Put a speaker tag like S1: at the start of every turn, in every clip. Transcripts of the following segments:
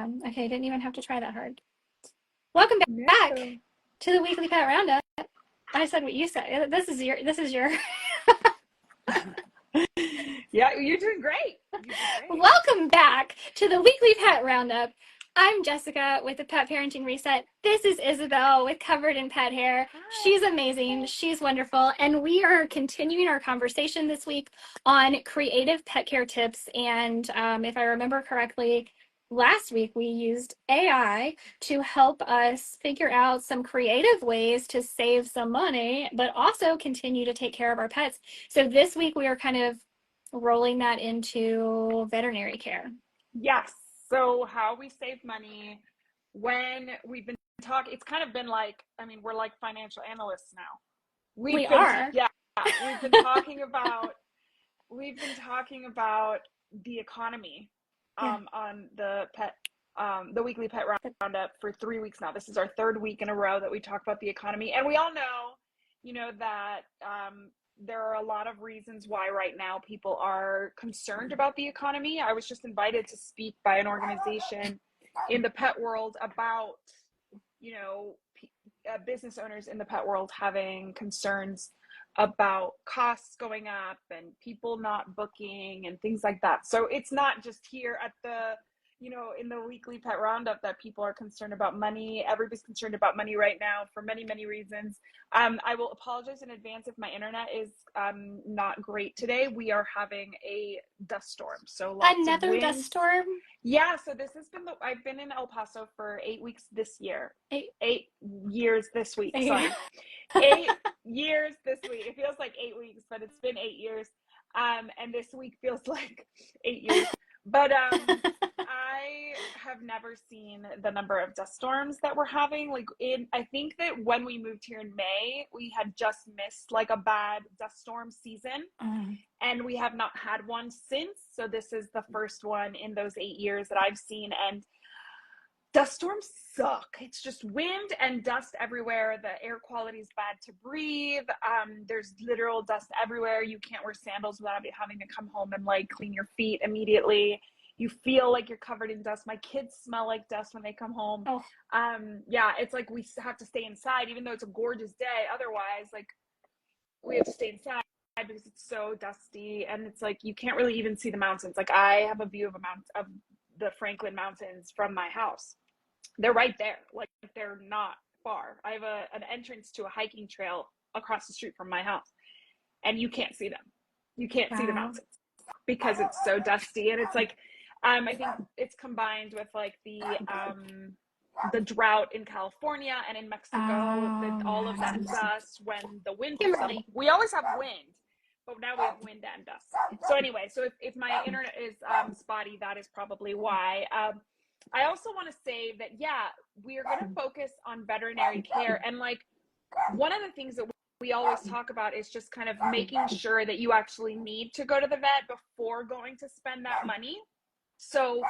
S1: Okay, didn't even have to try that hard. Welcome back
S2: Yeah.
S1: to the Weekly Pet Roundup. I said what you said. This is your
S2: Yeah, you're doing great. You did great.
S1: Welcome back to the Weekly Pet Roundup. I'm Jessica with the Pet Parenting Reset. This is Isabel with Covered in Pet Hair.
S2: Hi.
S1: She's amazing. She's wonderful. And we are continuing our conversation this week on creative pet care tips. And if I remember correctly, last week we used AI to help us figure out some creative ways to save some money, but also continue to take care of our pets. So this week we are kind of rolling that into veterinary care.
S2: Yes. So how we save money when we've been talking, it's kind of been like, I mean, we're like financial analysts now.
S1: We
S2: We've been,
S1: are.
S2: yeah, we've been talking about, we've been talking about the economy
S1: Yeah.
S2: on the Weekly Pet Roundup for 3 weeks now. This is our third week in a row that we talk about the economy. And we all know, that there are a lot of reasons why right now people are concerned about the economy. I was just invited to speak by an organization in the pet world about, you know, business owners in the pet world having concerns about costs going up and people not booking and things like that. So it's not just here at the, in the Weekly Pet Roundup that people are concerned about money. Everybody's concerned about money right now for many, many reasons. I will apologize in advance if my internet is not great today. We are having a dust storm, so lots of
S1: Another dust
S2: wind.
S1: storm.
S2: Yeah, so this has been I've been in El Paso for 8 weeks this year.
S1: Eight.
S2: 8 years this week, sorry. 8 years this week. It feels like 8 weeks, but it's been 8 years. And this week feels like 8 years. But I have never seen the number of dust storms that we're having. I think that when we moved here in May, we had just missed like a bad dust storm season. And we have not had one since. So this is the first one in those 8 years that I've seen. And dust storms suck. It's just wind and dust everywhere. The air quality is bad to breathe. There's literal dust everywhere. You can't wear sandals without having to come home and like clean your feet immediately. You feel like you're covered in dust. My kids smell like dust when they come home.
S1: Oh.
S2: Yeah, it's like we have to stay inside, even though it's a gorgeous day. Otherwise, like we have to stay inside because it's so dusty, and it's like you can't really even see the mountains. Like I have a view of of the Franklin Mountains from my house. They're right there. Like they're not far. I have an entrance to a hiking trail across the street from my house, and you can't see them. You can't see the
S1: Wow.
S2: mountains because it's so dusty. And it's like, I think it's combined with like the drought in California and in Mexico, all of that dust when the wind picks up. We always have wind, but now we have wind and dust. So anyway, so if my internet is spotty, that is probably why. I also want to say that, yeah, we are going to focus on veterinary care. And like one of the things that we always talk about is just kind of making sure that you actually need to go to the vet before going to spend that money. So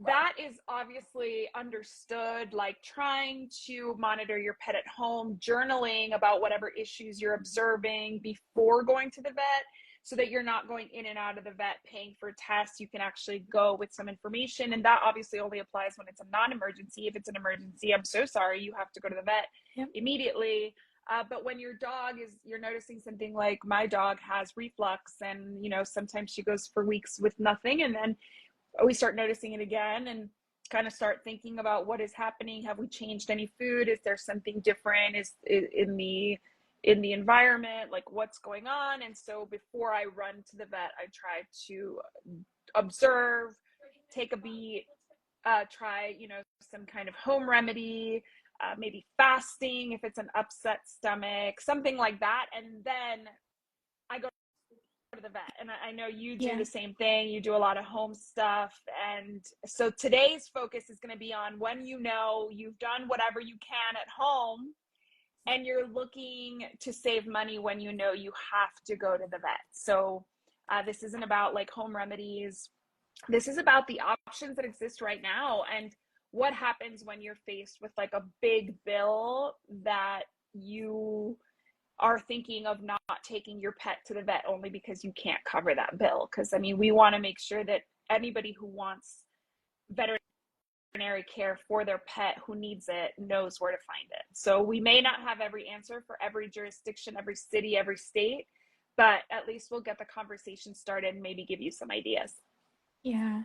S2: that is obviously understood, like trying to monitor your pet at home, journaling about whatever issues you're observing before going to the vet, so that you're not going in and out of the vet paying for tests. You can actually go with some information. And that obviously only applies when it's a non-emergency. If it's an emergency, I'm so sorry, you have to go to the vet immediately. But when your dog you're noticing something like my dog has reflux, and, sometimes she goes for weeks with nothing. And then we start noticing it again and kind of start thinking about what is happening. Have we changed any food? Is there something different in the environment? Like what's going on? And so before I run to the vet, I try to observe, take a beat, try, some kind of home remedy, maybe fasting if it's an upset stomach, something like that. And then I go to the vet. And I know you do the same thing. You do a lot of home stuff. And so today's focus is going to be on when you've done whatever you can at home and you're looking to save money when you have to go to the vet. So this isn't about like home remedies. This is about the options that exist right now and what happens when you're faced with like a big bill that you are thinking of not taking your pet to the vet only because you can't cover that bill. Because I mean, we want to make sure that anybody who wants veterinary care for their pet who needs it knows where to find it. So we may not have every answer for every jurisdiction, every city, every state, but at least we'll get the conversation started and maybe give you some ideas.
S1: Yeah.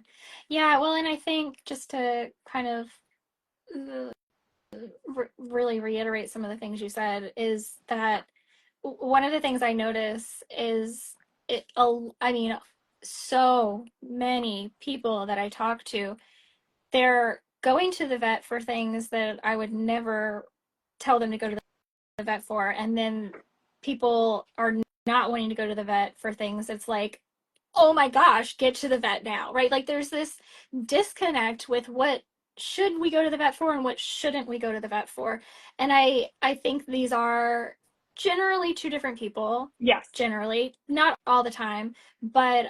S1: Yeah, well, and I think just to kind of uh, really reiterate some of the things you said is that one of the things I notice is I mean, so many people that I talk to, they're going to the vet for things that I would never tell them to go to the vet for. And then people are not wanting to go to the vet for things. It's like, oh my gosh, get to the vet now, right? Like there's this disconnect with what should we go to the vet for and what shouldn't we go to the vet for. And I think these are generally two different people,
S2: Yes.
S1: generally, not all the time, but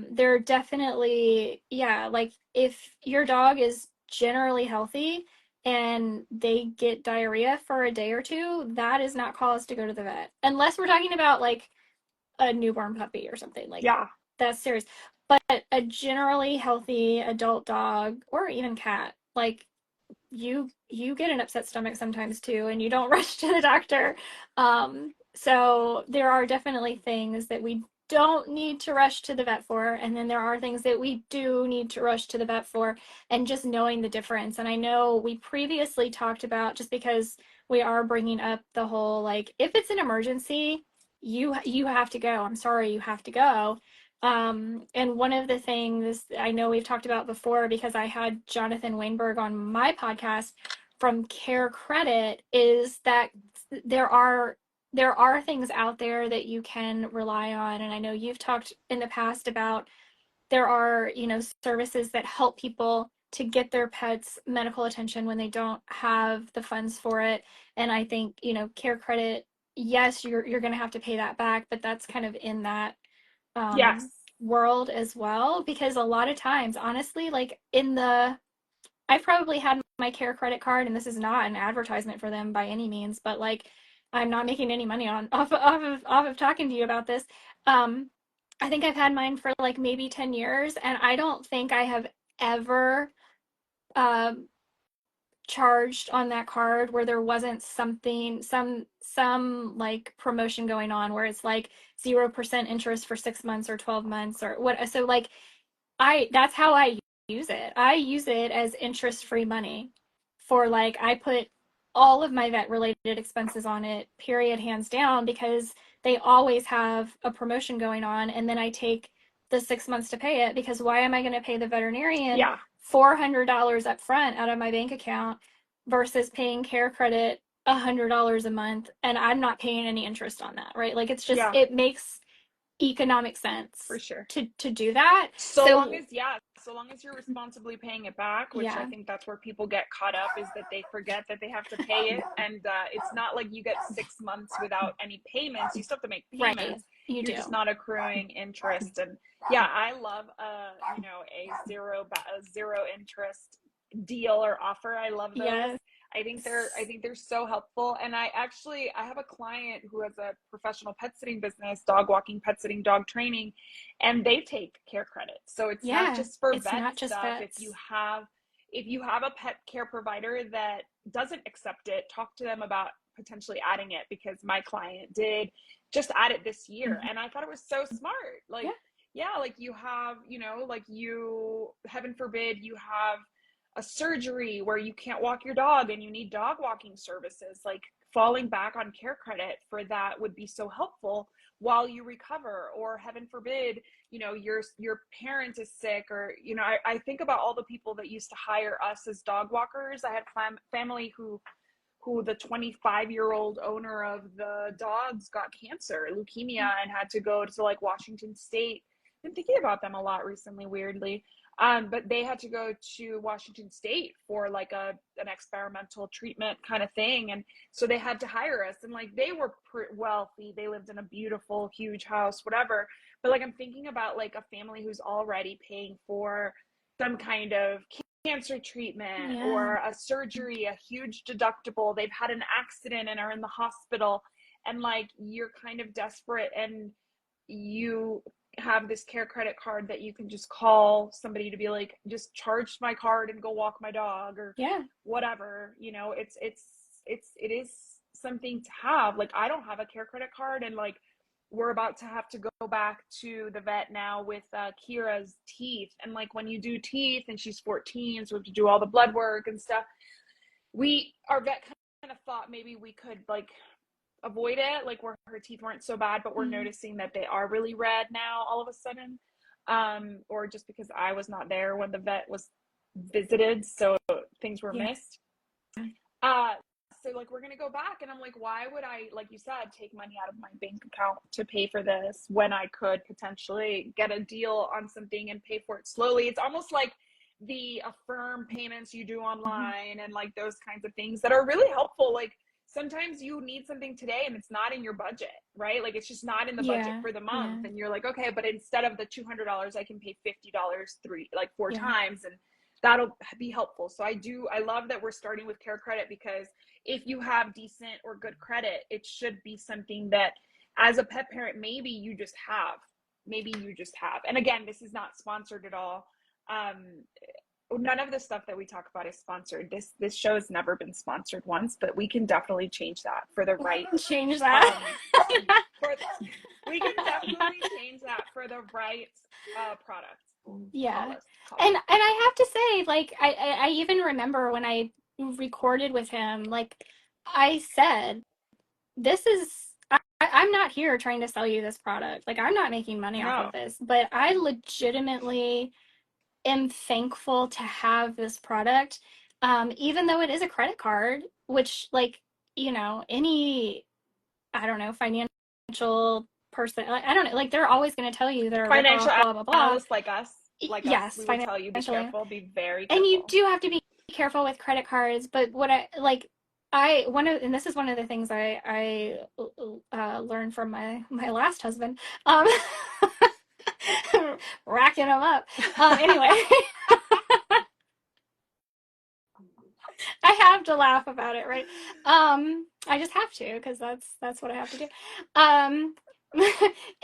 S1: they're definitely, yeah, like if your dog is generally healthy and they get diarrhea for a day or two, that is not cause to go to the vet. Unless we're talking about like a newborn puppy or something like
S2: Yeah.
S1: that's serious. But a generally healthy adult dog or even cat, like you get an upset stomach sometimes too, and you don't rush to the doctor. So there are definitely things that we don't need to rush to the vet for, and then there are things that we do need to rush to the vet for, and just knowing the difference. And I know we previously talked about, just because we are bringing up the whole like if it's an emergency, you have to go. I'm sorry, you have to go. And one of the things I know we've talked about before, because I had Jonathan Wainberg on my podcast from Care Credit, is that there are there are things out there that you can rely on. And I know you've talked in the past about there are, services that help people to get their pets medical attention when they don't have the funds for it. And I think, Care Credit, yes, you're going to have to pay that back, but that's kind of in that
S2: Yes.
S1: world as well, because a lot of times, honestly, like I've probably had my Care Credit card, and this is not an advertisement for them by any means, but like I'm not making any money on off of talking to you about this. Um, I think I've had mine for like maybe 10 years, and I don't think I have ever um charged on that card where there wasn't something, some like promotion going on where it's like 0% interest for 6 months or 12 months or what. So like that's how I use it. I use it as interest-free money for like I put all of my vet related expenses on it, period, hands down, because they always have a promotion going on, and then I take the 6 months to pay it, because why am I going to pay the veterinarian
S2: Yeah.
S1: $400 up front out of my bank account versus paying Care Credit $100 a month, and I'm not paying any interest on that, right? Like it's just
S2: Yeah.
S1: it makes economic
S2: For
S1: sense
S2: sure.
S1: to do that.
S2: So long
S1: So
S2: as, yeah, so long as you're responsibly paying it back, which I
S1: yeah,
S2: think that's where people get caught up, is that they forget that they have to pay it. And it's not like you get 6 months without any payments. You still have to make
S1: right.
S2: payments.
S1: You
S2: You're just
S1: do.
S2: not accruing interest. And yeah, I love a zero interest deal or offer. I love those.
S1: Yes.
S2: I think they're so helpful. And I have a client who has a professional pet sitting business, dog walking, pet sitting, dog training, and they take Care Credit. So it's not
S1: Yeah.
S2: just for
S1: It's
S2: vet
S1: not just
S2: stuff. If you
S1: vets.
S2: have a pet care provider that doesn't accept it, talk to them about potentially adding it, because my client did just add it this year,
S1: Mhm.
S2: and I thought it was so smart. Like,
S1: Yeah.
S2: yeah, like you have, like heaven forbid, you have a surgery where you can't walk your dog and you need dog walking services. Like, falling back on Care Credit for that would be so helpful while you recover. Or heaven forbid, your parent is sick, or I think about all the people that used to hire us as dog walkers. I had family who the 25-year-old owner of the dogs got cancer, leukemia, and had to go to like Washington State. I've been thinking about them a lot recently, weirdly. But they had to go to Washington State for like an experimental treatment kind of thing, and so they had to hire us. And like they were wealthy, they lived in a beautiful, huge house, whatever. But like I'm thinking about like a family who's already paying for some kind of cancer treatment
S1: Yeah.
S2: or a surgery, a huge deductible. They've had an accident and are in the hospital, and like you're kind of desperate, and you have this care credit card that you can just call somebody to be like, just charge my card and go walk my dog or whatever, you know. It is something to have. Like, I don't have a care credit card, and like, we're about to have to go back to the vet now with Kira's teeth. And like, when you do teeth, and she's 14, so we have to do all the blood work and stuff. Our vet kind of thought maybe we could like avoid it, like where her teeth weren't so bad, but we're noticing that they are really red now all of a sudden. Or just because I was not there when the vet was visited, so things were missed. So like, we're gonna go back, and I'm like, why would I, like you said, take money out of my bank account to pay for this when I could potentially get a deal on something and pay for it slowly? It's almost like the Affirm payments you do online and like those kinds of things that are really helpful. Like, sometimes you need something today and it's not in your budget, right? Like, it's just not in the budget for the month, and you're like, okay, but instead of the $200, I can pay $50 four times, and that'll be helpful. So I love that we're starting with care credit, because if you have decent or good credit, it should be something that as a pet parent, maybe you just have. And again, this is not sponsored at all. None of the stuff that we talk about is sponsored. This show has never been sponsored once, but we can definitely change that for the right.
S1: Change that.
S2: We can definitely change that for the right product.
S1: Yeah.
S2: Call
S1: And
S2: us.
S1: I have to say, like, I even remember when I recorded with him, like, I said, I'm not here trying to sell you this product. Like, I'm not making money off of this, but I legitimately am thankful to have this product, even though it is a credit card, which, like, you know, any, I don't know, financial person, I don't know, like, they're always going to tell you they're a
S2: financial
S1: ripoff, blah, blah, blah.
S2: analysts like us, we will tell you, be very careful.
S1: And you do have to be careful with credit cards, but and this is one of the things I learned from my last husband, racking him up. Anyway, I have to laugh about it, right? I just have to, because that's what I have to do.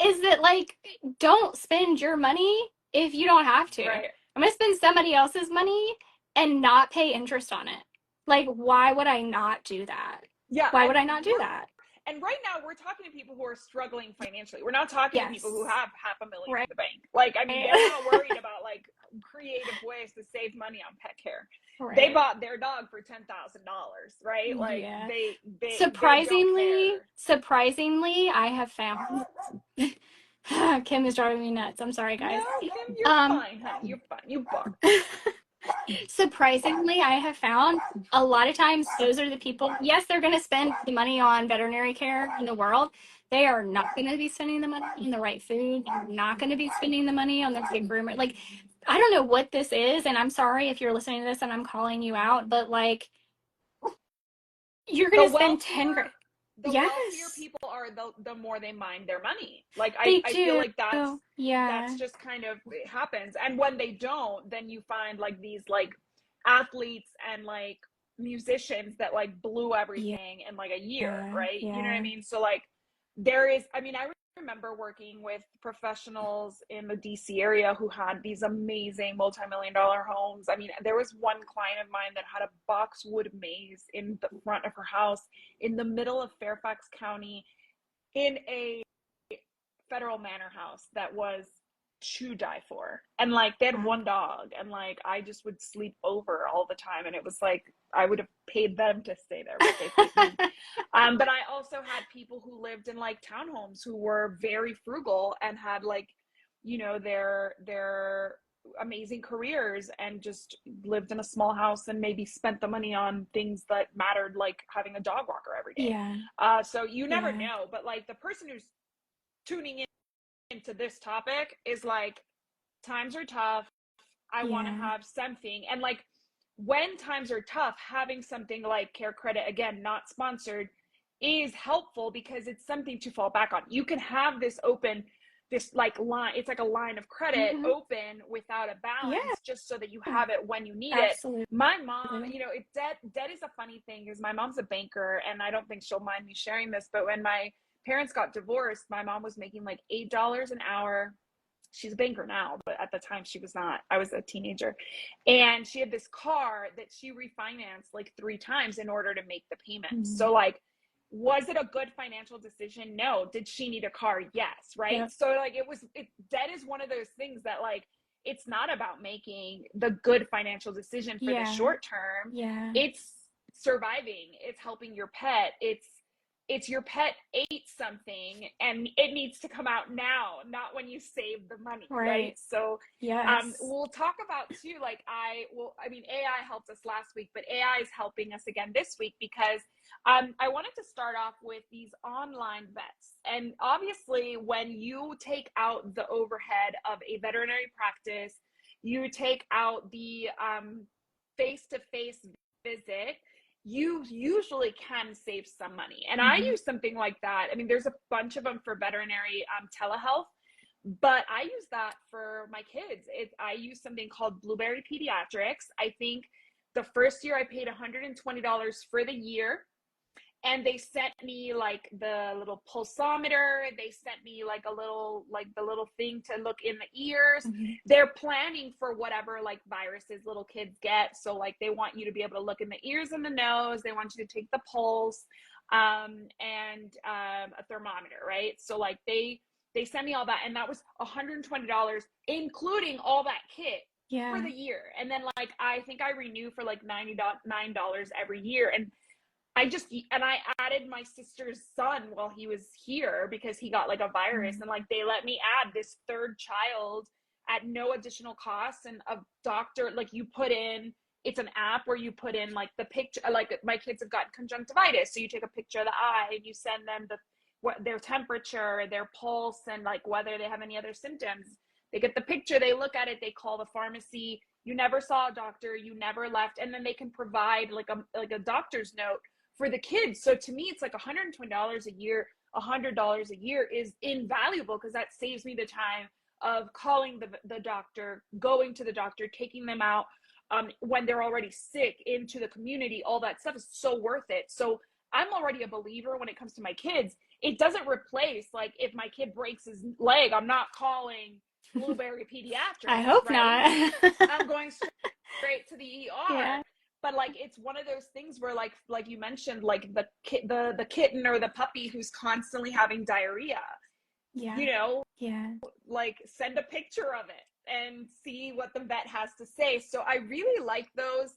S1: Is that, like, don't spend your money if you don't have to.
S2: Right.
S1: I'm gonna spend somebody else's money and not pay interest on it. Like, why would I not do that?
S2: Yeah.
S1: Why would I not do that?
S2: And right now, we're talking to people who are struggling financially. We're not talking to people who have $500,000 in the bank. Like, I mean, they're not worried about like creative ways to save money on pet care. Right. They bought their dog for $10,000, right? Like, they
S1: surprisingly, I have found. Kim is driving me nuts. I'm sorry, guys.
S2: No, Kim, you're fine, honey. You're fine. You bark.
S1: Surprisingly, I have found a lot of times those are the people, yes, they're going to spend the money on veterinary care in the world. They are not going to be spending the money on the right food. They're not going to be spending the money on the right groomer. Like, I don't know what this is, and I'm sorry if you're listening to this and I'm calling you out, but like, you're going to spend 10 grand.
S2: The wealthier people are, the more they mind their money. Like, I feel like that's just kind of, it happens. And when they don't, then you find like these like athletes and like musicians that like blew everything in like a year, right? You know what I mean? So like, I remember working with professionals in the DC area who had these amazing multi-million-dollar homes. I mean, there was one client of mine that had a boxwood maze in the front of her house in the middle of Fairfax County in a federal manor house that was to die for. And like, they had one dog, and like, I just would sleep over all the time, and it was like, I would have paid them to stay there, but they paid me. But I also had people who lived in like townhomes who were very frugal and had like, you know, their amazing careers, and just lived in a small house and maybe spent the money on things that mattered, like having a dog walker every day. So you never know, but like, the person who's tuning in into this topic is like, times are tough. I want to have something. And like, when times are tough, having something like care credit, again, not sponsored, is helpful, because it's something to fall back on. You can have this open, this like line, it's like a line of credit open without a balance, just so that you have it when you need it. My mom, you know, debt is a funny thing, because my mom's a banker, and I don't think she'll mind me sharing this, but when my parents got divorced, my mom was making like $8 an hour she's a banker now, but at the time she was not. I was a teenager. And she had this car that she refinanced like 3 times in order to make the payments.
S1: Mm-hmm.
S2: So like, was it a good financial decision? No. Did she need a car? Yes. Right.
S1: Yep.
S2: So like debt is one of those things that like, it's not about making the good financial decision for the short term.
S1: Yeah.
S2: It's surviving. It's helping your pet. It's your pet ate something and it needs to come out now, not when you save the money, right? So
S1: Yes.
S2: we'll talk about too, like I mean, AI helped us last week, but AI is helping us again this week because I wanted to start off with these online vets. And obviously, when you take out the overhead of a veterinary practice, you take out the face-to-face visit, you usually can save some money. And I use something like that. I mean, there's a bunch of them for veterinary telehealth, but I use that for my kids. I use something called Blueberry Pediatrics. I think the first year I paid $120 for the year. And they sent me like the little pulsometer. They sent me like the little thing to look in the ears. They're planning for whatever like viruses little kids get. So like they want you to be able to look in the ears and the nose. They want you to take the pulse, and a thermometer, right? So like they sent me all that, and that was $120, including all that kit for the year. And then like I think I renew for like $99 every year. And I added my sister's son while he was here because he got like a virus, and like they let me add this third child at no additional cost. And a doctor, like you put in, it's an app where you put in like the picture, like my kids have got conjunctivitis. So you take a picture of the eye and you send them their temperature, their pulse, and like whether they have any other symptoms. They get the picture, they look at it, they call the pharmacy. You never saw a doctor, you never left. And then they can provide like a doctor's note for the kids. So to me, it's like $120 a year, $100 a year is invaluable because that saves me the time of calling the doctor, going to the doctor, taking them out when they're already sick into the community. All that stuff is so worth it. So I'm already a believer when it comes to my kids. It doesn't replace, like if my kid breaks his leg, I'm not calling Blueberry Pediatrics.
S1: I hope
S2: right?
S1: not.
S2: I'm going straight to the ER.
S1: Yeah.
S2: But like it's one of those things where like you mentioned, like the kitten or the puppy who's constantly having diarrhea.
S1: Yeah.
S2: You know,
S1: Yeah.
S2: like send a picture of it and see what the vet has to say. So I really like those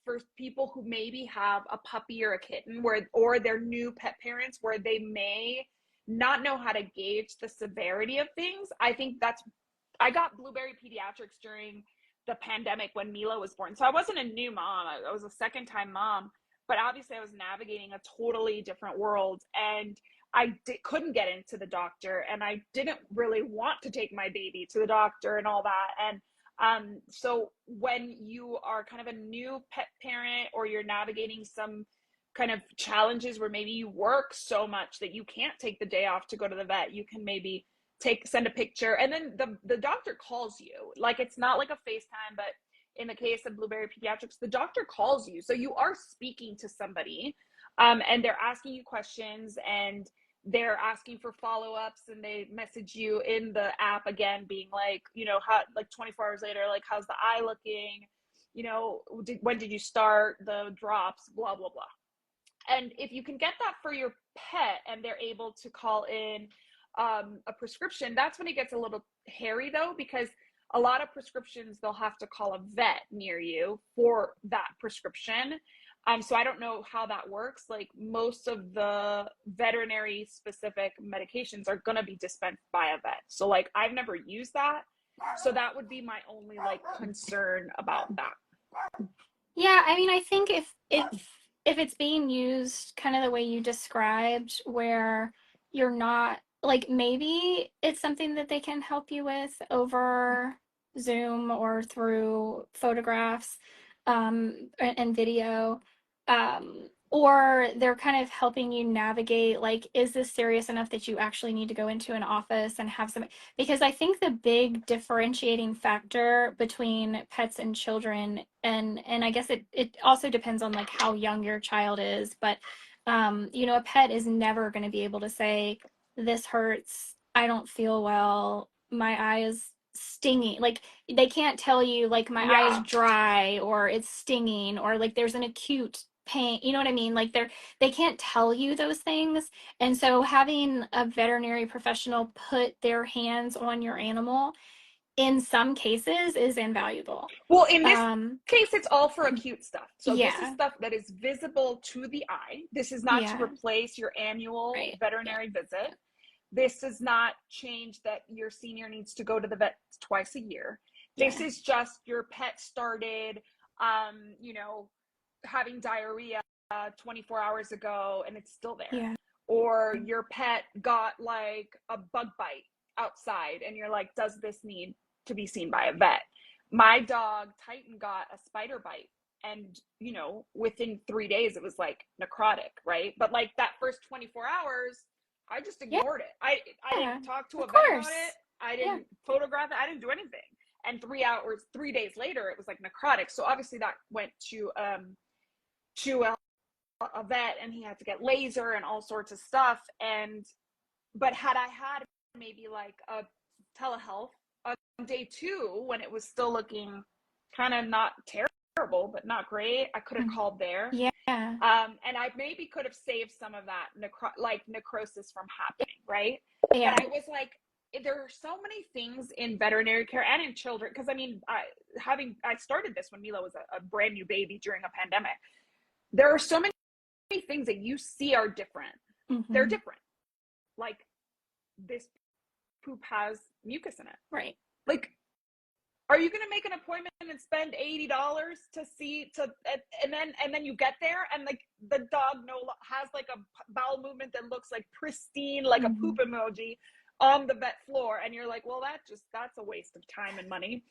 S2: for people who maybe have a puppy or a kitten or they're new pet parents where they may not know how to gauge the severity of things. I think I got Blueberry Pediatrics during the pandemic when Mila was born. So I wasn't a new mom. I was a second-time mom, but obviously I was navigating a totally different world, and I couldn't get into the doctor, and I didn't really want to take my baby to the doctor and all that. And so when you are kind of a new pet parent or you're navigating some kind of challenges where maybe you work so much that you can't take the day off to go to the vet, you can maybe send a picture, and then the doctor calls you. Like it's not like a FaceTime, but in the case of Blueberry Pediatrics, the doctor calls you. So you are speaking to somebody, and they're asking you questions, and they're asking for follow-ups, and they message you in the app again, being like, you know, how, like 24 hours later, like, how's the eye looking? You know, when did you start the drops? Blah, blah, blah. And if you can get that for your pet and they're able to call in a prescription, that's when it gets a little hairy though, because a lot of prescriptions, they'll have to call a vet near you for that prescription. So I don't know how that works. Like most of the veterinary specific medications are going to be dispensed by a vet. So like I've never used that. So that would be my only like concern about that.
S1: Yeah, I mean, I think if it's being used kind of the way you described, where you're not like maybe it's something that they can help you with over Zoom or through photographs and video, or they're kind of helping you navigate like, is this serious enough that you actually need to go into an office and have some, because I think the big differentiating factor between pets and children, and I guess it also depends on like how young your child is, but you know, a pet is never going to be able to say, this hurts, I don't feel well, my eye is stinging. Like they can't tell you like my eye is
S2: Yeah.
S1: dry or it's stinging or like there's an acute pain. You know what I mean? Like they can't tell you those things. And so having a veterinary professional put their hands on your animal in some cases is invaluable.
S2: Well, in this
S1: Um,
S2: case, it's all for acute stuff. So this is
S1: yeah,
S2: stuff that is visible to the eye. This is not to
S1: yeah,
S2: replace your annual
S1: right. Yeah,
S2: veterinary visit.
S1: yeah,
S2: This does not change that your senior needs to go to the vet twice a year. This
S1: yeah,
S2: is just your pet started, you know, having diarrhea 24 hours ago and it's still there.
S1: yeah,
S2: Or your pet got like a bug bite outside and you're like, does this need to be seen by a vet? My dog Titan got a spider bite and within 3 days it was like necrotic, right? But like that first 24 hours I just ignored it. I
S1: yeah,
S2: didn't talk to
S1: of
S2: a vet about
S1: course.
S2: it. I
S1: Yeah,
S2: didn't photograph it. I didn't do anything. And 3 days later, it was like necrotic. So obviously that went to a vet, and he had to get laser and all sorts of stuff. And but had I had maybe like a telehealth on day two when it was still looking kind of not terrible but not great, I could have
S1: mm,
S2: called there.
S1: yeah,
S2: And I maybe could have saved some of that necrosis from happening, right? But
S1: yeah,
S2: I was like, there are so many things in veterinary care and in children, because I mean, I started this when Mila was a brand new baby during a pandemic. There are so many things that you see are different. They're
S1: hmm,
S2: different. Like this poop has mucus in it.
S1: right.
S2: Like, are you going to make an appointment and spend $80 to see and then you get there and like the dog has like a bowel movement that looks like pristine, like a
S1: Hmm.
S2: poop emoji on the vet floor, and you're like, well, that's a waste of time and money.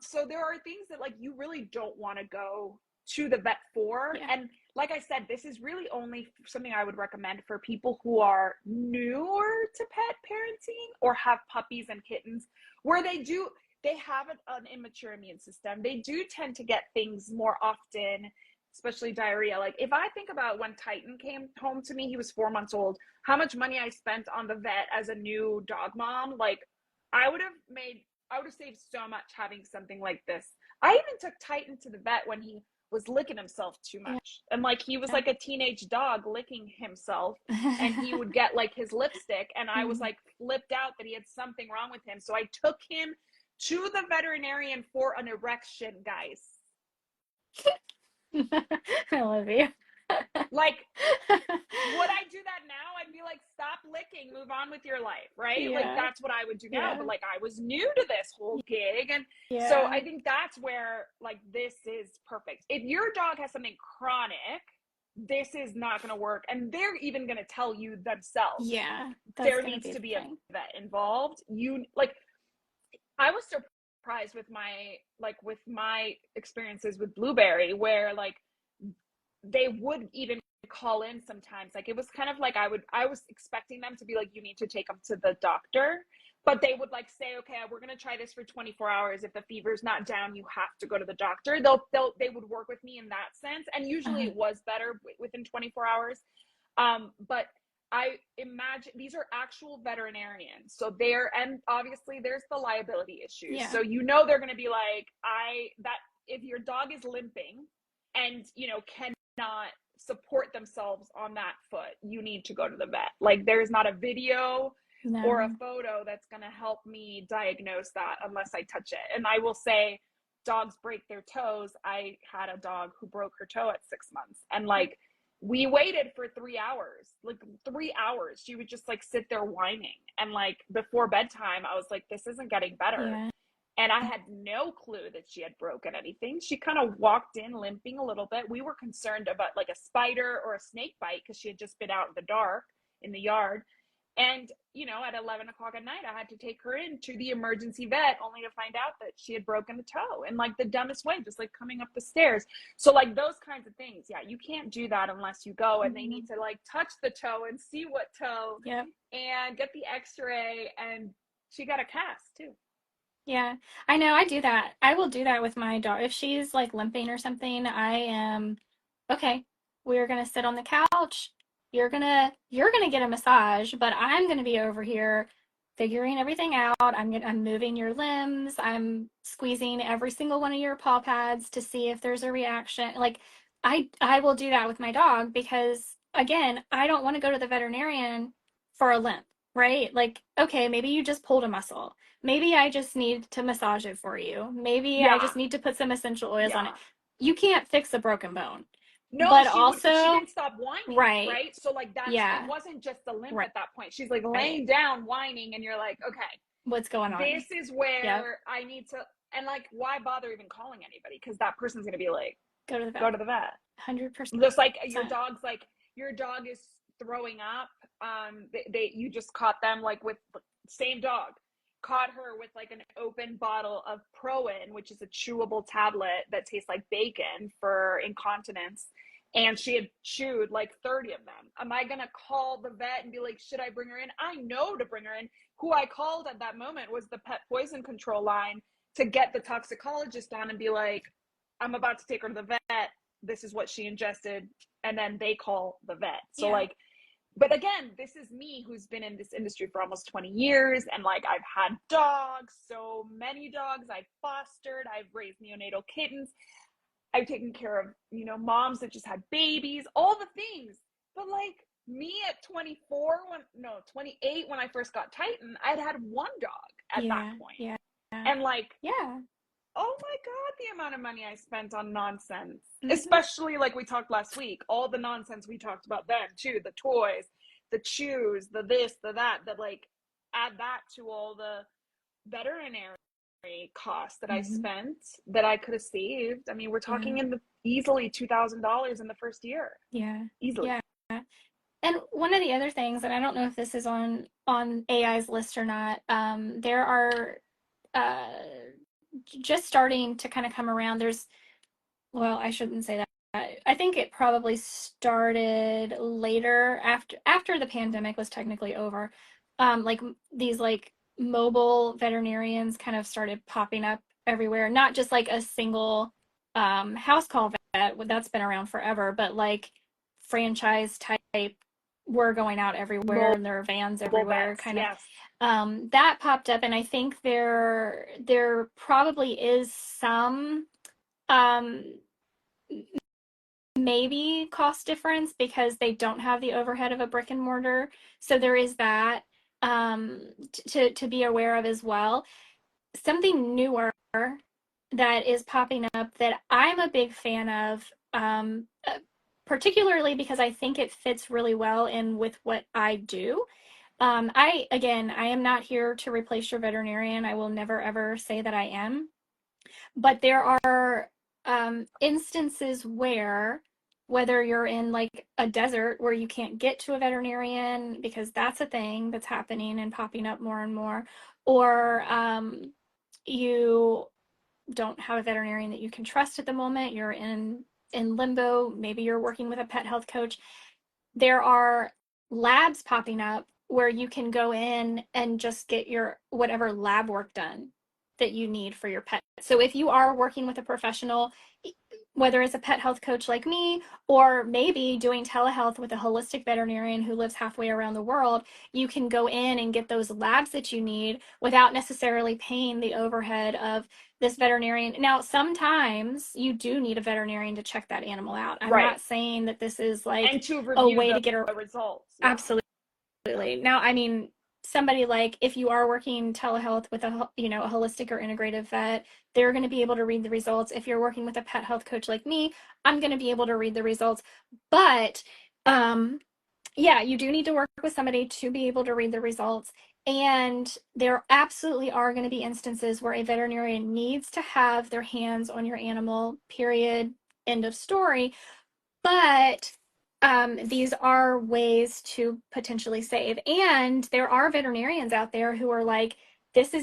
S2: So there are things that like you really don't want to go to the vet for.
S1: Yeah,
S2: And like I said, this is really only something I would recommend for people who are newer to pet parenting or have puppies and kittens, where they have an immature immune system. They do tend to get things more often, especially diarrhea. Like if I think about when Titan came home to me, he was 4 months old, how much money I spent on the vet as a new dog mom, like I would have saved so much having something like this. I even took Titan to the vet when he was licking himself too
S1: yeah.
S2: much. And like he was like a teenage dog licking himself, and he would get like his lipstick, and I was
S1: Mm.
S2: like flipped out that he had something wrong with him. So I took him to the veterinarian for an erection, guys.
S1: I love you.
S2: Like, would I do that now? I'd be like, stop licking, move on with your life, right? Like,
S1: Yeah,
S2: that's what I would do now.
S1: yeah,
S2: But like, I was new to this whole gig. And so
S1: yeah,
S2: I think that's where, like, this is perfect. If your dog has something chronic, this is not going to work. And they're even going to tell you themselves
S1: yeah. That's
S2: there
S1: gonna
S2: needs
S1: be
S2: to
S1: the
S2: be a
S1: thing.
S2: vet involved. I was surprised with my experiences with Blueberry, where like they would even call in sometimes. Like it was kind of like I was expecting them to be like, you need to take them to the doctor, but they would like say, okay, we're going to try this for 24 hours. If the fever's not down, you have to go to the doctor. They would work with me in that sense, and usually
S1: Uh,
S2: it was better within 24 hours. But I imagine these are actual veterinarians, so and obviously there's the liability issues,
S1: yeah,
S2: so they're going to be like, that if your dog is limping and cannot support themselves on that foot, you need to go to the vet. Like there's not a video or a
S1: no,
S2: photo that's going to help me diagnose that unless I touch it. And I will say, dogs break their toes. I had a dog who broke her toe at 6 months, and like we waited for 3 hours, like 3 hours. She would just like sit there whining, and like before bedtime I was like, this isn't getting better.
S1: yeah,
S2: And I had no clue that she had broken anything. She kind of walked in limping a little bit. We were concerned about like a spider or a snake bite because she had just been out in the dark in the yard. And, at 11 o'clock at night, I had to take her in to the emergency vet, only to find out that she had broken a toe in like the dumbest way, just like coming up the stairs. So, like, those kinds of things, yeah, you can't do that unless you go, and they need
S1: mhm,
S2: to like touch the toe and see what toe
S1: yep,
S2: and get the x-ray. And she got a cast too.
S1: yeah. I know. I do that. I will do that with my dog if she's like limping or something. I am okay. We're gonna sit on the couch. You're gonna get a massage, but I'm gonna be over here figuring everything out. I'm moving your limbs. I'm squeezing every single one of your paw pads to see if there's a reaction. Like I will do that with my dog because again, I don't want to go to the veterinarian for a limp, right? Like, okay, maybe you just pulled a muscle. Maybe I just need to massage it for you. Maybe I
S2: Yeah.
S1: just need to put some essential oils on it.
S2: Yeah.
S1: You can't fix a broken bone.
S2: No,
S1: But
S2: she would, but she
S1: also,
S2: didn't stop whining,
S1: right.
S2: right? So like it
S1: Yeah,
S2: wasn't just a limp
S1: right.
S2: at that point. She's like laying down whining and you're like, okay,
S1: What's going on?
S2: this is
S1: Yep.
S2: where I need to, and like, why bother even calling anybody? Because that person's going to be like,
S1: Go to the
S2: go
S1: vet.
S2: to the vet.
S1: 100%.
S2: Just like your dog is throwing up. You just caught them like with same dog, caught her with like an open bottle of Proin, which is a chewable tablet that tastes like bacon for incontinence. And she had chewed like 30 of them. Am I going to call the vet and be like, should I bring her in? I know to bring her in. Who I called at that moment was the pet poison control line to get the toxicologist on and be like, I'm about to take her to the vet. This is what she ingested. And then they call the vet. So,
S1: Yeah.
S2: like, but again, this is me who's been in this industry for almost 20 years. And like, I've had dogs, so many dogs. I've fostered, I've raised neonatal kittens. I've taken care of, moms that just had babies, all the things. But like me at 28 when I first got Titan, I'd had one dog at that
S1: Yeah.
S2: point.
S1: Yeah.
S2: And like,
S1: Yeah.
S2: oh my God, the amount of money I spent on nonsense.
S1: Mm-hmm.
S2: Especially like we talked last week, all the nonsense we talked about then too, the toys, the chews, the this, the that like add that to all the veterinary costs that I
S1: Mm-hmm.
S2: spent that I could have saved. I mean, we're
S1: Yeah.
S2: talking in the easily $2,000 in the first year.
S1: Yeah.
S2: Easily.
S1: Yeah. And one of the other things, and I don't know if this is on AI's list or not, there are uh, just starting to kind of come around. Well, I shouldn't say that. I think it probably started later after the pandemic was technically over. Like these like mobile veterinarians kind of started popping up everywhere. Not just like a single house call vet that's been around forever, but like franchise type. We're going out everywhere,
S2: Mobile
S1: and there are vans everywhere,
S2: vets,
S1: kind of.
S2: yes.
S1: That popped up, and I think there probably is some um maybe cost difference because they don't have the overhead of a brick and mortar. So there is that to be aware of as well. Something newer that is popping up that I'm a big fan of, particularly because I think it fits really well in with what I do. I am not here to replace your veterinarian. I will never ever say that I am. But there are instances where, whether you're in like a desert where you can't get to a veterinarian because that's a thing that's happening and popping up more and more, or you don't have a veterinarian that you can trust at the moment, you're in limbo, maybe you're working with a pet health coach, there are labs popping up where you can go in and just get your whatever lab work done that you need for your pet. So if you are working with a professional, whether it's a pet health coach like me, or maybe doing telehealth with a holistic veterinarian who lives halfway around the world, you can go in and get those labs that you need without necessarily paying the overhead of this veterinarian. Now, sometimes you do need a veterinarian to check that animal out. I'm
S2: Right.
S1: not saying that this is like
S2: And to
S1: a
S2: review
S1: way
S2: the
S1: to get a
S2: results. Yeah.
S1: absolutely. Now, I mean, somebody like if you are working telehealth with a holistic or integrative vet, they're going to be able to read the results. If you're working with a pet health coach like me, I'm going to be able to read the results. But yeah, you do need to work with somebody to be able to read the results. And there absolutely are going to be instances where a veterinarian needs to have their hands on your animal, period, end of story. But these are ways to potentially save. And there are veterinarians out there who are like, these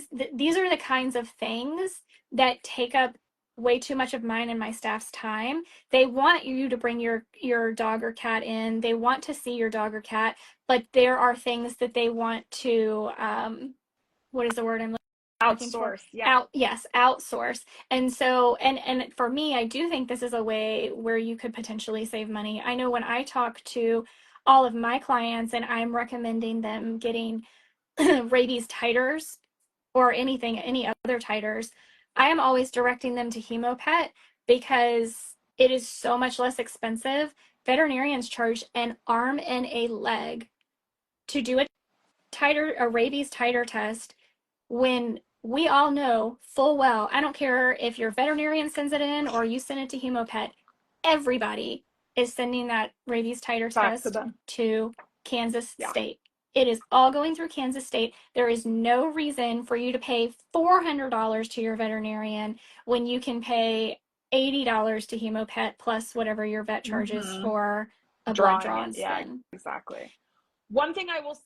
S1: are the kinds of things that take up way too much of mine and my staff's time. They want you to bring your dog or cat in. They want to see your dog or cat, but there are things that they want to what is the word I'm looking for?
S2: Outsource. Yeah.
S1: Outsource. And so and for me, I do think this is a way where you could potentially save money. I know when I talk to all of my clients and I'm recommending them getting rabies titers or any other titers, I am always directing them to Hemopet because it is so much less expensive. Veterinarians charge an arm and a leg to do a rabies titer test when we all know full well, I don't care if your veterinarian sends it in or you send it to Hemopet, everybody is sending that rabies titer
S2: Back to
S1: test
S2: them.
S1: to Kansas
S2: Yeah.
S1: State. It is all going through Kansas State. There is no reason for you to pay $400 to your veterinarian when you can pay $80 to Hemopet plus whatever your vet charges for a blood
S2: Drawing
S1: draw
S2: it.
S1: and
S2: Yeah,
S1: spin.
S2: exactly. One thing I will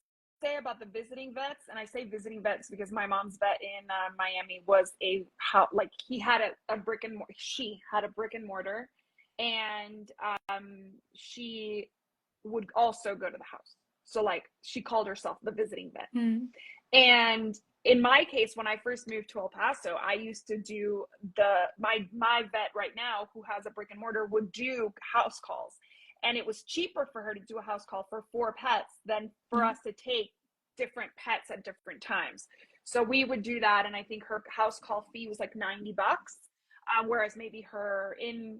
S2: say about the visiting vets, and I say visiting vets because my mom's vet in Miami was he had a brick and mortar. She had a brick and mortar, and she would also go to the house. So like she called herself the visiting vet. And in my case, when I first moved to El Paso, I used to do my vet right now, who has a brick and mortar, would do house calls. And it was cheaper for her to do a house call for 4 pets than for us to take different pets at different times. So we would do that. And I think her house call fee was like $90, whereas maybe her in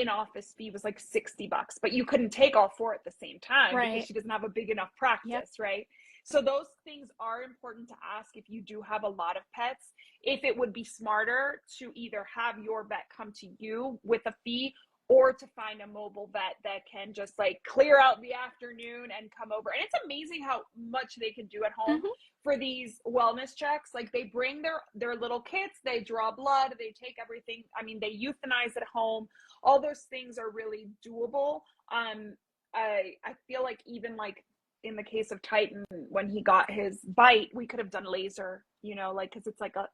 S2: office fee was like $60, but you couldn't take all 4 at the same time because she doesn't have a big enough practice, right? So those things are important to ask if you do have a lot of pets, if it would be smarter to either have your vet come to you with a fee or to find a mobile vet that can just like clear out the afternoon and come over. And it's amazing how much they can do at home for these wellness checks. Like they bring their little kits, they draw blood, they take everything. I mean, they euthanize at home. All those things are really doable. I feel like even like in the case of Titan, when he got his bite, we could have done laser, you know, like, cause it's like a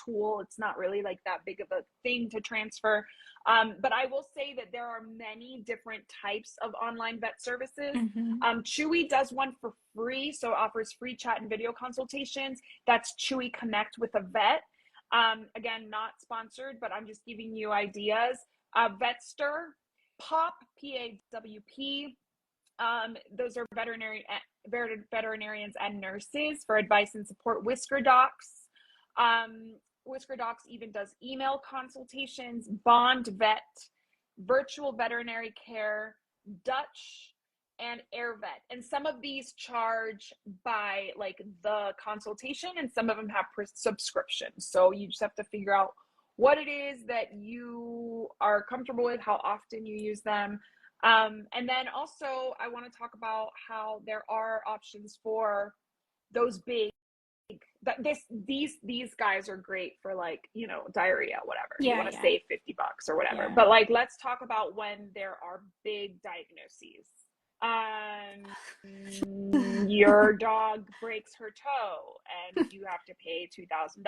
S2: tool. It's not really like that big of a thing to transfer. But I will say that there are many different types of online vet services. Chewy does one for free. So offers free chat and video consultations. That's Chewy Connect with a Vet. Again, not sponsored, but I'm just giving you ideas. Vetster, POP, PAWP. Those are veterinarians and nurses for advice and support. Whisker Docs. Whisker Docs even does email consultations. Bond Vet, Virtual Veterinary Care, Dutch, and AirVet. And some of these charge by like the consultation, and some of them have subscriptions. So you just have to figure out what it is that you are comfortable with, how often you use them. And then also I want to talk about how there are options for those big, these guys are great for like, you know, diarrhea, whatever. You want to save $50 or whatever. But like, let's talk about when there are big diagnoses. Your dog breaks her toe and you have to pay $2,000.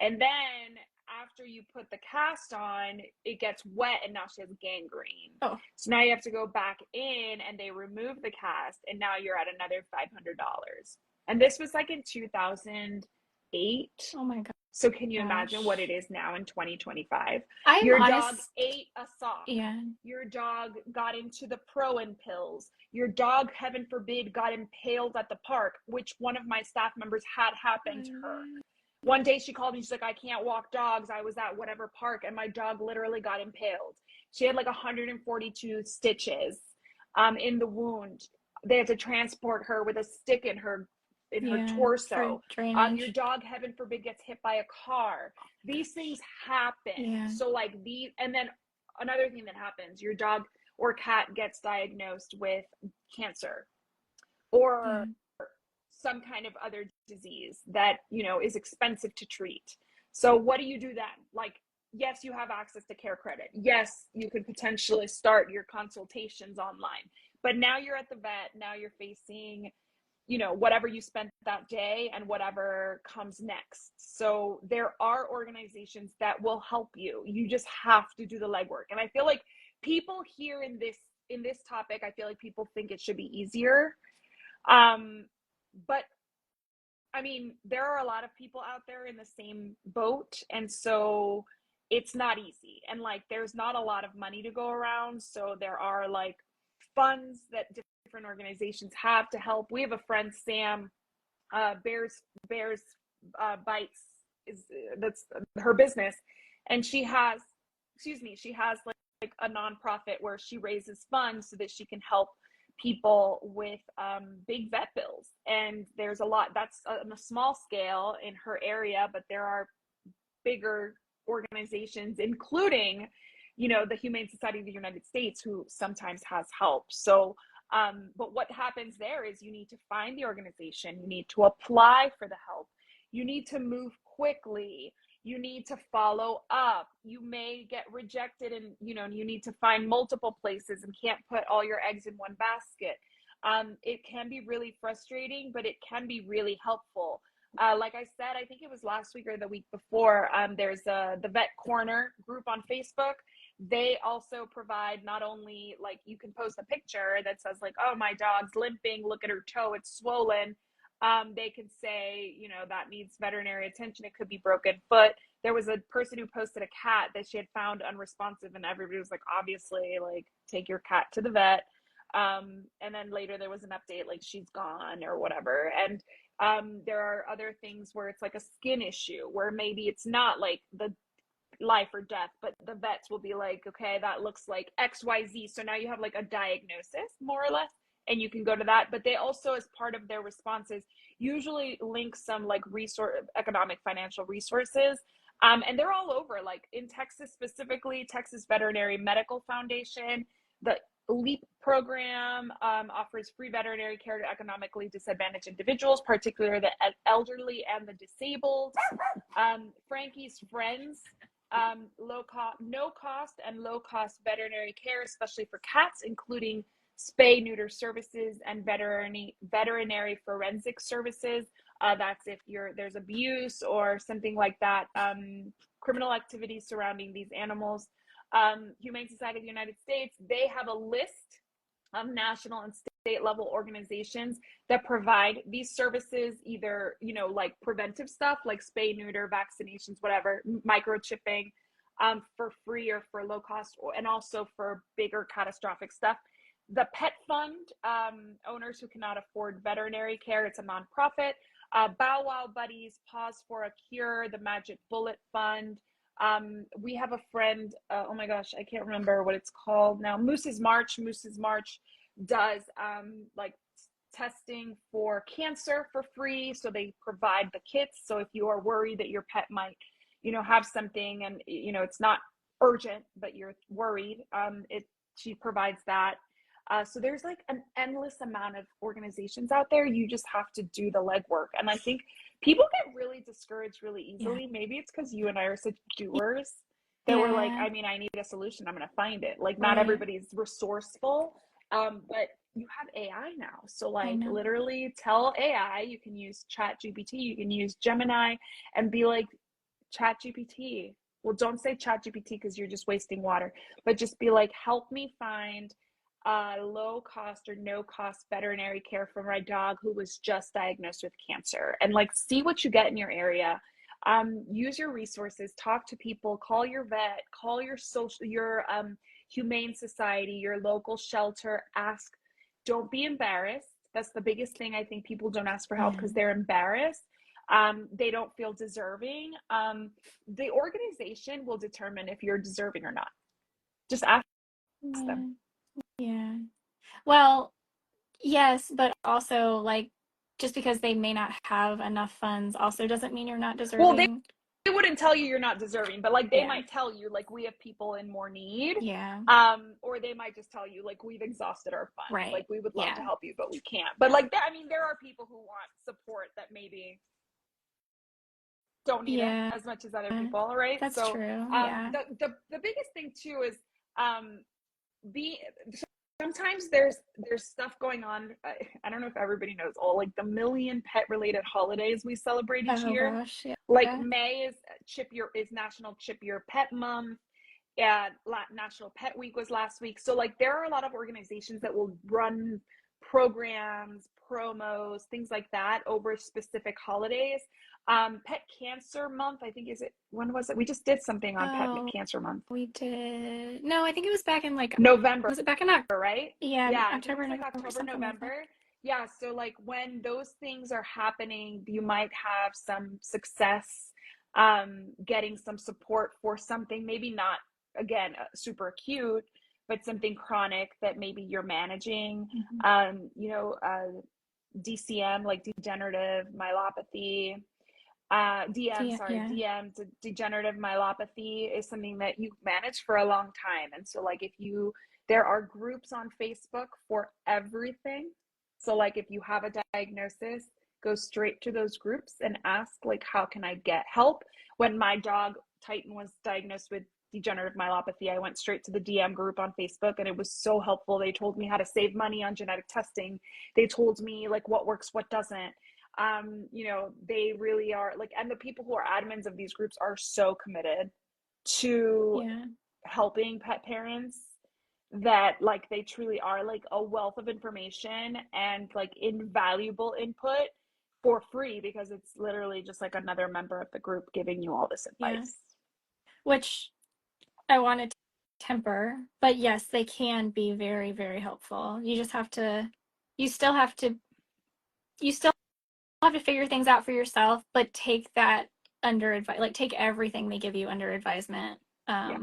S2: And then after you put the cast on, it gets wet and now she has gangrene. So now you have to go back in and they remove the cast and now you're at another $500. And this was like in 2008.
S1: Oh my God.
S2: So can you imagine what it is now in 2025?
S1: Dog
S2: ate a sock.
S1: Yeah.
S2: Your dog got into the Proin pills. Your dog, heaven forbid, got impaled at the park, which one of my staff members had happened to her. One day she called me, she's like, I can't walk dogs. I was at whatever park and my dog literally got impaled. She had like 142 stitches in the wound. They had to transport her with a stick in her torso. Your dog, heaven forbid, gets hit by a car. These things happen. So like and then another thing that happens, your dog or cat gets diagnosed with cancer or some kind of other disease that, you know, is expensive to treat. So what do you do then? Like, yes, you have access to care credit. Yes, you could potentially start your consultations online, but now you're at the vet. Now you're facing, you know, whatever you spent that day and whatever comes next. So there are organizations that will help you. You just have to do the legwork. And I feel like people here in this topic, I feel like people think it should be easier. But I mean, there are a lot of people out there in the same boat. And so it's not easy. And like, there's not a lot of money to go around. So there are like funds that different organizations have to help. We have a friend, Sam, Bears Bites that's her business, and she has like a nonprofit where she raises funds so that she can help people with big vet bills. And there's a lot that's on a small scale in her area, but there are bigger organizations, including, the Humane Society of the United States, who sometimes has help. So, but what happens there is you need to find the organization, you need to apply for the help, you need to move quickly, you need to follow up, you may get rejected, and you need to find multiple places and can't put all your eggs in one basket. It can be really frustrating, but it can be really helpful. Like I said, I think it was last week or the week before, there's the Vet Corner group on Facebook. They also provide, not only like you can post a picture that says like, oh, my dog's limping, look at her toe, it's swollen. They can say, that needs veterinary attention. It could be broken foot. There was a person who posted a cat that she had found unresponsive, and everybody was like, obviously, like, take your cat to the vet. And then later there was an update, like, she's gone or whatever. And there are other things where it's like a skin issue, where maybe it's not like the life or death, but the vets will be like, okay, that looks like XYZ. So now you have like a diagnosis, more or less, and you can go to that. But they also, as part of their responses, usually link some like economic financial resources. And they're all over, like in Texas specifically, Texas Veterinary Medical Foundation, the LEAP program offers free veterinary care to economically disadvantaged individuals, particularly the elderly and the disabled. Frankie's Friends, no cost and low cost veterinary care, especially for cats, including spay neuter services and veterinary forensic services. That's if there's abuse or something like that, criminal activity surrounding these animals. Humane Society of the United States, they have a list of national and state level organizations that provide these services, either, like preventive stuff like spay, neuter, vaccinations, whatever, microchipping, for free or for low cost, and also for bigger catastrophic stuff. The Pet Fund, owners who cannot afford veterinary care, it's a nonprofit. Bow Wow Buddies, Pause for a Cure, the Magic Bullet Fund. We have a friend, oh my gosh, I can't remember what it's called now. Moose's March does like testing for cancer for free. So they provide the kits. So if you are worried that your pet might, have something, and, it's not urgent, but you're worried, she provides that. So there's like an endless amount of organizations out there. You just have to do the legwork. And I think people get really discouraged really easily. Maybe it's because you and I are such doers that we're like, I need a solution, I'm going to find it. Like, not everybody's resourceful, but you have AI now. So like literally tell AI, you can use ChatGPT, you can use Gemini, and be like, ChatGPT. Well, don't say ChatGPT because you're just wasting water, but just be like, help me find low cost or no cost veterinary care for my dog who was just diagnosed with cancer, and like see what you get in your area. Use your resources, talk to people, call your vet, call your humane society, your local shelter, ask. Don't be embarrassed. That's the biggest thing. I think people don't ask for help because they're embarrassed. They don't feel deserving. The organization will determine if you're deserving or not. Just ask them.
S1: Yeah. Well, yes, but also like just because they may not have enough funds also doesn't mean you're not deserving.
S2: Well, they wouldn't tell you you're not deserving, but like they might tell you like we have people in more need.
S1: Yeah.
S2: Or they might just tell you like we've exhausted our funds.
S1: Right.
S2: Like we would love to help you, but we can't. But like there are people who want support that maybe don't need it as much as other people, right?
S1: That's true.
S2: The biggest thing too is sometimes there's stuff going on. I don't know if everybody knows all like the million pet related holidays we celebrate each year.
S1: Gosh,
S2: like May is National Chip Your Pet Month. National Pet Week was last week. So like there are a lot of organizations that will run programs, promos, things like that over specific holidays. Pet Cancer Month, I think, when was it? We just did something on Pet Cancer Month.
S1: We did. No, I think it was back in like
S2: November.
S1: Was it back in October,
S2: right?
S1: Yeah,
S2: October, November. Yeah, so like when those things are happening, you might have some success getting some support for something, maybe not, again, super acute, but something chronic that maybe you're managing.
S1: Mhm.
S2: You know, DCM, like degenerative myelopathy, DM,
S1: Yeah,
S2: sorry,
S1: yeah,
S2: DM, degenerative myelopathy is something that you manage for a long time. And so, like, there are groups on Facebook for everything. So, like, if you have a diagnosis, go straight to those groups and ask, like, how can I get help? When my dog Titan was diagnosed with degenerative myelopathy, I went straight to the DM group on Facebook, and it was so helpful. They told me how to save money on genetic testing. They told me, like, what works, what doesn't. You know, they really are like, and the people who are admins of these groups are so committed to
S1: yeah,
S2: helping pet parents that like they truly are like a wealth of information and like invaluable input for free, because it's literally just like another member of the group giving you all this
S1: yeah.
S2: advice.
S1: Which I wanted to temper, but yes, they can be very, very helpful. You just have to, you still have to, you still have to figure things out for yourself, but take that under advice, like take everything they give you under advisement.
S2: Yeah.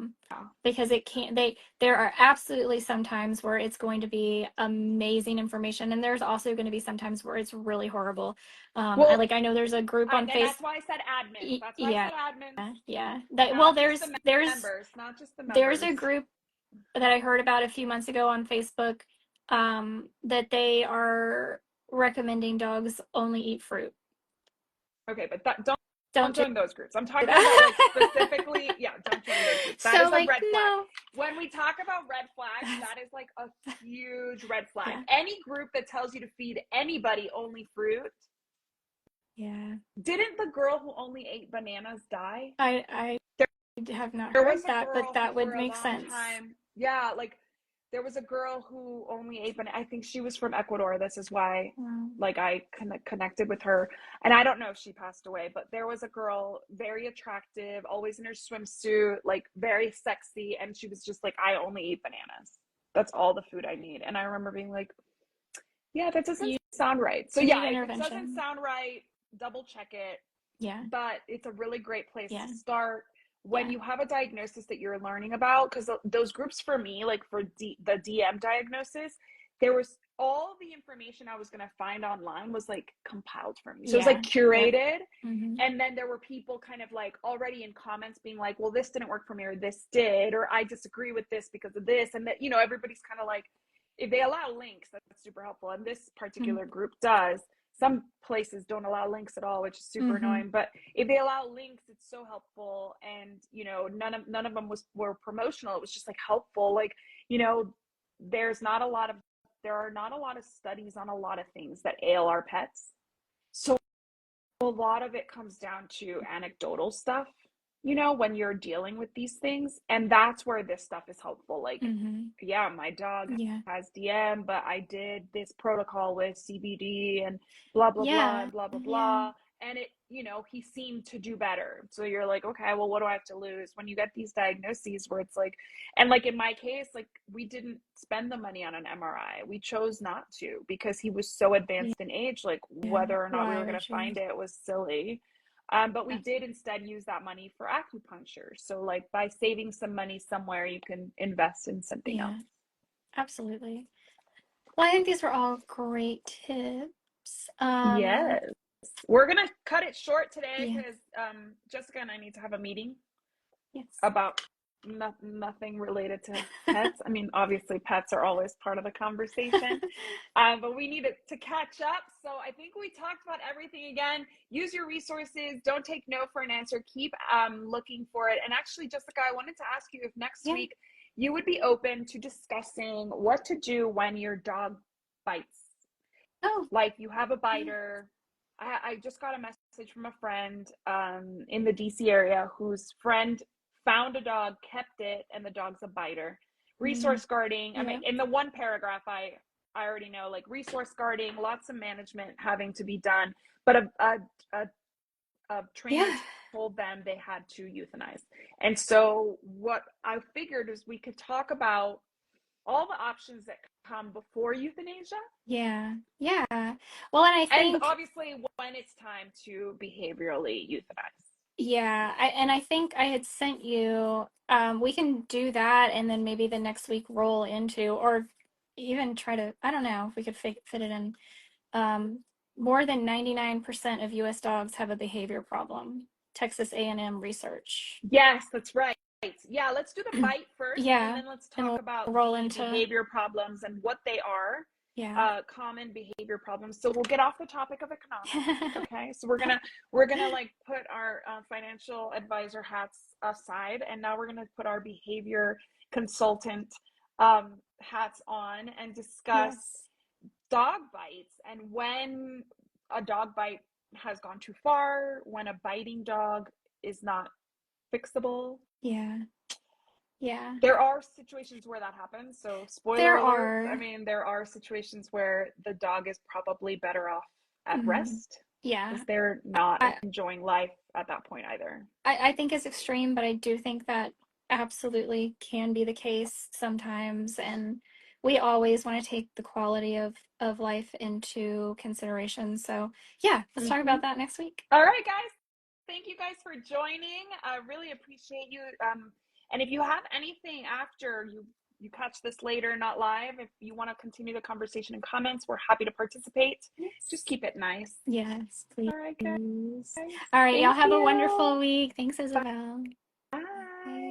S1: Because it can't, there are absolutely some times where it's going to be amazing information, and there's also going to be some times where it's really horrible.
S2: Well,
S1: I know there's a group on
S2: and
S1: Facebook.
S2: that's why I said admins. That's why I
S1: Yeah,
S2: said admins,
S1: yeah. That, well,
S2: not just the
S1: there's,
S2: members, not just the
S1: there's
S2: members.
S1: a group that I heard about a few months ago on Facebook, that they are recommending dogs only eat fruit.
S2: Okay, but don't
S1: Don't do
S2: join those groups. I'm talking about like
S1: that.
S2: specifically, yeah, don't join those groups. That
S1: So,
S2: is a
S1: like,
S2: red flag.
S1: no.
S2: When we talk about red flags, that is like a huge red flag.
S1: Yeah,
S2: Any group that tells you to feed anybody only fruit,
S1: yeah.
S2: didn't the girl who only ate bananas die?
S1: I
S2: There,
S1: have not
S2: there
S1: heard
S2: was a
S1: that, but
S2: girl who
S1: that would
S2: for a
S1: make
S2: long
S1: sense.
S2: time, yeah, like there was a girl who only ate bananas. I think she was from Ecuador. This is why
S1: Wow.
S2: like I connected with her, and I don't know if she passed away, but there was a girl, very attractive, always in her swimsuit, like very sexy, and she was just like, I only eat bananas, that's all the food I need. And I remember being like, yeah, that doesn't
S1: You
S2: sound right. So
S1: need
S2: yeah, if it doesn't
S1: intervention.
S2: sound right, double check it.
S1: Yeah,
S2: But it's a really great place
S1: yeah,
S2: to start when
S1: yeah,
S2: you have a diagnosis that you're learning about, because those groups for me, like for the DM diagnosis, there was all the information I was going to find online was like compiled for me, so it was like
S1: yeah, yep.
S2: curated.
S1: Mm-hmm.
S2: And then there were people kind of like already in comments being like, well, this didn't work for me, or this did, or I disagree with this because of this. And that, you know, everybody's kind of like, if they allow links, that's super helpful, and this particular group does. Some places don't allow links at all, which is super
S1: Mm-hmm.
S2: annoying, but if they allow links, it's so helpful. And you know, none of them were promotional, it was just like helpful. Like, you know, there's not a lot of there are not a lot of studies on a lot of things that ail our pets, so a lot of it comes down to anecdotal stuff, you know, when you're dealing with these things. And that's where this stuff is helpful. Like,
S1: Mm-hmm.
S2: yeah, my dog
S1: Yeah,
S2: has DM, but I did this protocol with CBD and blah, blah, blah,
S1: yeah,
S2: and blah, blah,
S1: yeah,
S2: blah. And it, you know, he seemed to do better. So you're like, okay, well, what do I have to lose? When you get these diagnoses where it's like, and like in my case, like we didn't spend the money on an MRI. We chose not to because he was so
S1: yeah,
S2: advanced in age, like
S1: yeah.
S2: whether or not we
S1: Why
S2: were going to
S1: would you?
S2: find it was silly. But we
S1: Yeah,
S2: did instead use that money for acupuncture. So, like, by saving some money somewhere, you can invest in something else.
S1: yeah, absolutely. Well, I think these were all great tips.
S2: Yes. We're going to cut it short today
S1: Yeah,
S2: because Jessica and I need to have a meeting
S1: yes.
S2: about nothing related to pets. I mean, obviously, pets are always part of the conversation, but we need to catch up. So I think we talked about everything again. Use your resources. Don't take no for an answer. Keep looking for it. And actually, Jessica, I wanted to ask you if next
S1: Yeah.
S2: week you would be open to discussing what to do when your dog bites.
S1: Oh,
S2: Like you have a
S1: yeah.
S2: biter. I just got a message from a friend in the DC area whose friend found a dog, kept it, and the dog's a biter.
S1: Mm,
S2: Resource guarding. I mean,
S1: yeah.
S2: in the one paragraph, I already know, like resource guarding, lots of management having to be done. But a, a trainer
S1: Yeah.
S2: told them they had to euthanize. And so what I figured is we could talk about all the options that come before euthanasia.
S1: Yeah. Yeah. Well, and I
S2: And
S1: think,
S2: obviously when it's time to behaviorally euthanize.
S1: yeah, and I think I had sent you, we can do that and then maybe the next week roll into, or even try to, I don't know if we could fit it in. Um, More than 99% of US dogs have a behavior problem. Texas A&M research.
S2: Yes, that's right. Yeah, let's do the bite first, and
S1: Yeah,
S2: then let's
S1: and
S2: talk
S1: we'll
S2: about
S1: roll
S2: the
S1: into,
S2: behavior problems and what they are.
S1: yeah.
S2: Common behavior problems. So we'll get off the topic of economics. Okay, so we're gonna like put our financial advisor hats aside, and now we're gonna put our behavior consultant hats on and discuss
S1: Yes.
S2: dog bites and when a dog bite has gone too far, when a biting dog is not fixable.
S1: Yeah. Yeah.
S2: There are situations where that happens. So, spoiler
S1: There
S2: alert, I
S1: are.
S2: mean, there are situations where the dog is probably better off at
S1: Mhm.
S2: rest
S1: Yeah.
S2: because they're not
S1: I,
S2: enjoying life at that point either.
S1: I think it's extreme, but I do think that absolutely can be the case sometimes. And we always want to take the quality of life into consideration. So, yeah, let's talk
S2: Mm-hmm.
S1: about that next week.
S2: All right, guys. Thank you guys for joining. I really appreciate you. And if you have anything after you catch this later, not live, if you want to continue the conversation in comments, we're happy to participate. Just
S1: Yes.
S2: keep it nice.
S1: Yes,
S2: All right,
S1: please.
S2: guys.
S1: All right, y'all
S2: Thank
S1: have a
S2: you.
S1: wonderful week. Thanks, Isabel.
S2: Bye.
S1: Bye.